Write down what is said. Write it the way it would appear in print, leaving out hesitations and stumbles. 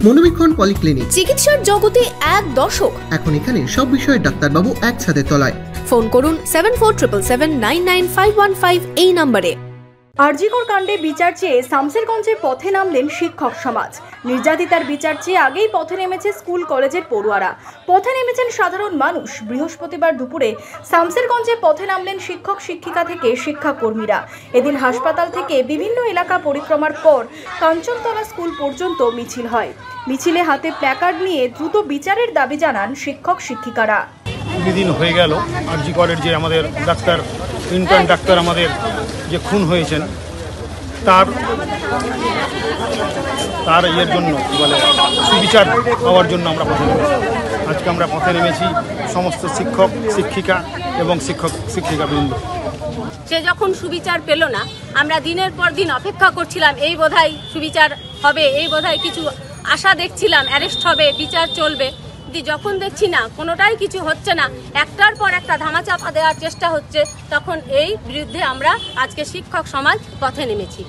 মনোবীক্ষণ polyclinic, চিকিৎসার জগতে এক দশক। এখন এখানে সব বিষয়ে ডাক্তারবাবু একসাথে তলায়। ফোন করুন 7477799515 এই নম্বরে। আরজিকর কাণ্ডে বিচার চেয়ে শামসেরগঞ্জে পথে নামলেন শিক্ষক সমাজ। নির্যাতিতার বিচার চেয়ে আগেই পথে নেমেছে স্কুল কলেজের পড়ুয়ারা, পথে নেমেছেন সাধারণ মানুষ। বৃহস্পতিবার দুপুরে শামসেরগঞ্জে পথে নামলেন শিক্ষক শিক্ষিকা থেকে শিক্ষাকর্মীরা। এদিন হাসপাতাল থেকে বিভিন্ন এলাকা পরিক্রমার পর কাঞ্চনতলা স্কুল পর্যন্ত মিছিল হয়। মিছিলে হাতে প্ল্যাকার্ড নিয়ে দ্রুত বিচারের দাবি জানান শিক্ষক শিক্ষিকারা। দিন হয়ে গেল আরজিকরের যে আমাদের ডাক্তার, ইন্টার্ন ডাক্তার আমাদের যে খুন হয়েছেন, তার ইয়ের জন্য বলে সুবিচার পাওয়ার জন্য আমরা পথে নেমেছি। আজকে আমরা পথে নেমেছি সমস্ত শিক্ষক শিক্ষিকা এবং শিক্ষিকাবৃন্দ। সে যখন সুবিচার পেল না, আমরা দিনের পর দিন অপেক্ষা করছিলাম, এই বোধহয় সুবিচার হবে, এই বোধহয় কিছু আশা দেখছিলাম, অ্যারেস্ট হবে, বিচার চলবে। যখন দেখছি না, কোনোটাই কিছু হচ্ছে না, একটার পর একটা ধামাচাপা দেওয়ার চেষ্টা হচ্ছে, তখন এই বিরুদ্ধে আমরা আজকে শিক্ষক সমাজ পথে নেমেছি।